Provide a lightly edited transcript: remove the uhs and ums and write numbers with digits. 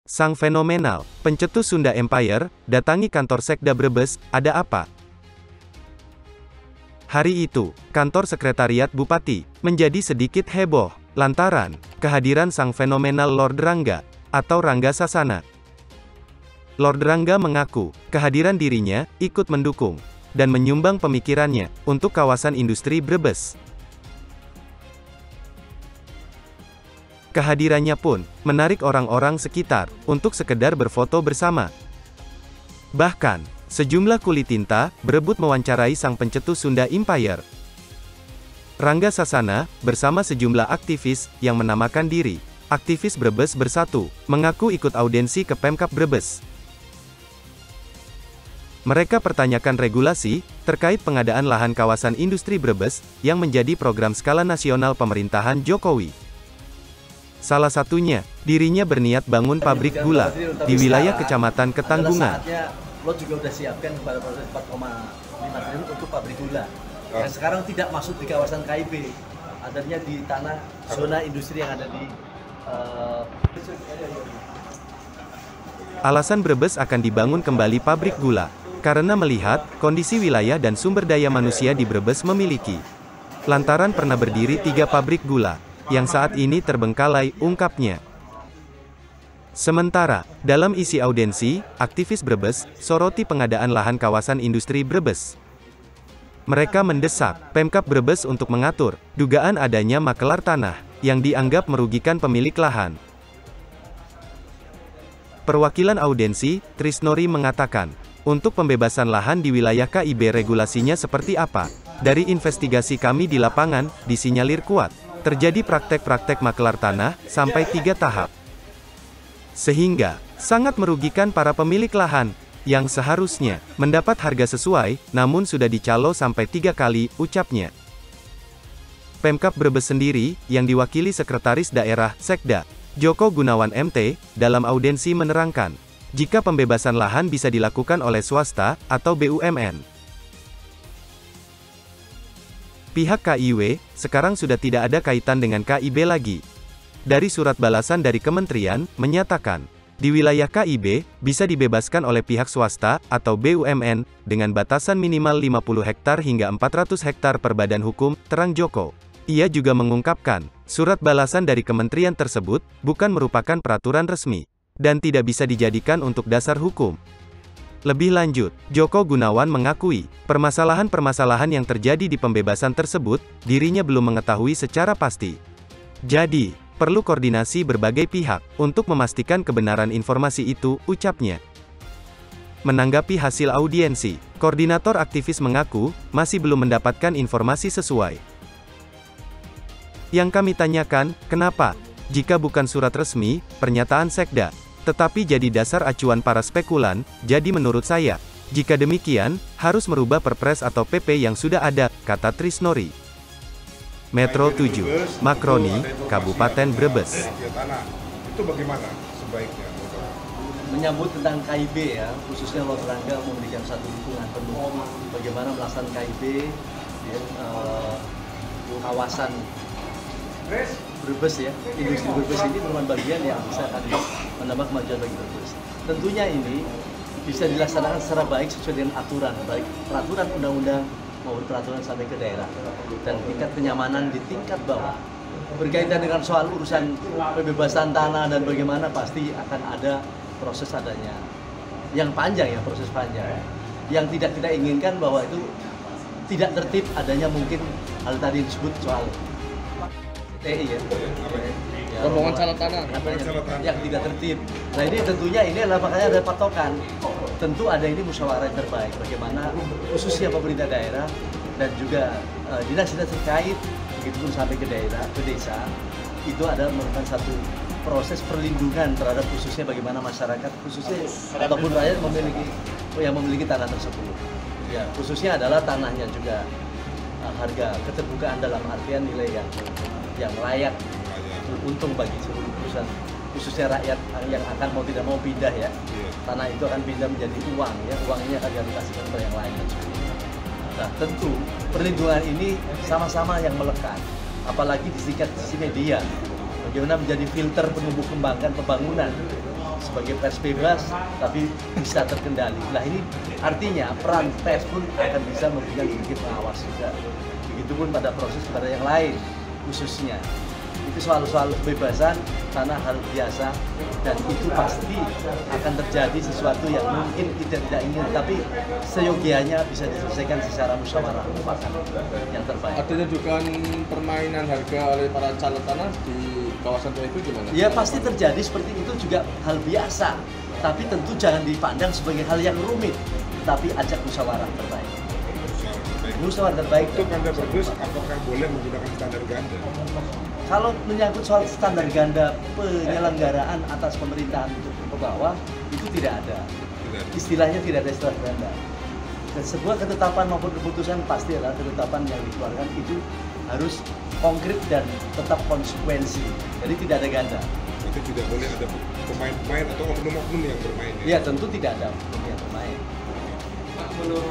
Sang fenomenal pencetus Sunda Empire datangi kantor Sekda Brebes, ada apa? Hari itu, kantor sekretariat Bupati menjadi sedikit heboh lantaran kehadiran sang fenomenal Lord Rangga atau Rangga Sasana. Lord Rangga mengaku kehadiran dirinya ikut mendukung dan menyumbang pemikirannya untuk kawasan industri Brebes. Kehadirannya pun menarik orang-orang sekitar untuk sekedar berfoto bersama. Bahkan, sejumlah kulit tinta berebut mewawancarai sang pencetus Sunda Empire. Rangga Sasana, bersama sejumlah aktivis yang menamakan diri Aktivis Brebes Bersatu, mengaku ikut audensi ke Pemkab Brebes. Mereka pertanyakan regulasi terkait pengadaan lahan kawasan industri Brebes yang menjadi program skala nasional pemerintahan Jokowi. Salah satunya, dirinya berniat bangun pabrik gula di wilayah Kecamatan Ketanggungan. Lo juga udah siapkan pada proses 4,5 triliun untuk pabrik gula. Yang sekarang tidak masuk di kawasan KIB, adanya di tanah zona industri yang ada di Alasan Brebes akan dibangun kembali pabrik gula karena melihat kondisi wilayah dan sumber daya manusia di Brebes memiliki. Lantaran pernah berdiri 3 pabrik gula yang saat ini terbengkalai, ungkapnya. Sementara, dalam isi audensi, aktivis Brebes soroti pengadaan lahan kawasan industri Brebes. Mereka mendesak Pemkab Brebes untuk mengatur dugaan adanya makelar tanah yang dianggap merugikan pemilik lahan. Perwakilan audensi, Trisnori mengatakan, untuk pembebasan lahan di wilayah KIB regulasinya seperti apa? Dari investigasi kami di lapangan, disinyalir kuat terjadi praktek-praktek makelar tanah sampai 3 tahap. Sehingga sangat merugikan para pemilik lahan yang seharusnya mendapat harga sesuai, namun sudah dicalo sampai 3 kali, ucapnya. Pemkab Brebes sendiri, yang diwakili Sekretaris Daerah, Sekda, Joko Gunawan MT, dalam audensi menerangkan, jika pembebasan lahan bisa dilakukan oleh swasta, atau BUMN. Pihak KIW, sekarang sudah tidak ada kaitan dengan KIB lagi. Dari surat balasan dari kementerian, menyatakan, di wilayah KIB, bisa dibebaskan oleh pihak swasta, atau BUMN, dengan batasan minimal 50 hektar hingga 400 hektar per badan hukum, terang Joko. Ia juga mengungkapkan, surat balasan dari kementerian tersebut, bukan merupakan peraturan resmi, dan tidak bisa dijadikan untuk dasar hukum. Lebih lanjut, Joko Gunawan mengakui, permasalahan-permasalahan yang terjadi di pembebasan tersebut, dirinya belum mengetahui secara pasti. Jadi, perlu koordinasi berbagai pihak, untuk memastikan kebenaran informasi itu, ucapnya. Menanggapi hasil audiensi, koordinator aktivis mengaku, masih belum mendapatkan informasi sesuai. Yang kami tanyakan, kenapa? Jika bukan surat resmi, pernyataan Sekda, tetapi jadi dasar acuan para spekulan, jadi menurut saya, jika demikian, harus merubah Perpres atau PP yang sudah ada, kata Trisnori. Metro 7, Makroni, Kabupaten Brebes. Itu bagaimana sebaiknya? menyambut tentang KIB ya, khususnya Lord Rangga memberikan satu dukungan penuh bagaimana melaksanakan KIB ya, kawasan Brebes ya, industri Brebes ini merupakan bagian yang bisa akan menambah kemajuan bagi Brebes. Tentunya ini bisa dilaksanakan secara baik sesuai dengan aturan, baik peraturan undang-undang maupun peraturan sampai ke daerah, dan tingkat kenyamanan di tingkat bawah. Berkaitan dengan soal urusan pembebasan tanah dan bagaimana, pasti akan ada proses adanya yang panjang ya, proses panjang. Yang tidak kita inginkan bahwa itu tidak tertib adanya mungkin hal tadi disebut soal TI ya. Rombongan salah tanah yang tidak tertib. Nah ini tentunya ini adalah makanya ada patokan. Tentu ada ini musyawarah yang terbaik. Bagaimana khususnya pemerintah daerah dan juga dinas-dinas terkait, begitupun sampai ke daerah, ke desa, itu ada merupakan satu proses perlindungan terhadap khususnya bagaimana masyarakat khususnya ataupun rakyat memiliki tanah tersebut. Ya khususnya adalah tanahnya juga harga keterbukaan dalam artian nilai yang layak untung bagi seluruh perusahaan, khususnya rakyat yang akan mau tidak mau pindah ya. Tanah itu akan pindah menjadi uang ya, uang ini akan dialokasikan ke yang lain. Nah tentu perlindungan ini sama-sama yang melekat, apalagi di sisi media, bagaimana menjadi filter penumbuh kembangkan pembangunan sebagai pers bebas tapi bisa terkendali. Nah ini artinya peran pers pun akan bisa memberikan sedikit pengawas juga. Begitupun pada proses pada yang lain khususnya. Itu soal kebebasan karena hal biasa dan itu pasti akan terjadi sesuatu yang mungkin kita tidak ingin tapi seyogianya bisa diselesaikan secara musyawarah mufakat yang terbaik. Adanya dugaan permainan harga oleh para calon tanah di kawasan itu gimana? Ya pasti terjadi seperti itu juga hal biasa, tapi tentu jangan dipandang sebagai hal yang rumit, tapi ajak musyawarah terbaik. Musyawarah terbaik. Untuk Anda berdua, apakah boleh menggunakan standar ganda? Kalau menyangkut soal standar ganda penyelenggaraan atas pemerintahan untuk ke bawah, itu tidak ada. Istilahnya tidak ada istilah ganda. Dan sebuah ketetapan maupun keputusan pasti adalah ketetapan yang dikeluarkan itu harus konkret dan tetap konsekuensi. Jadi tidak ada ganda. Itu tidak boleh ada pemain-pemain atau oknum-oknum yang bermain. Ya tentu tidak ada oknum yang bermain. Menurut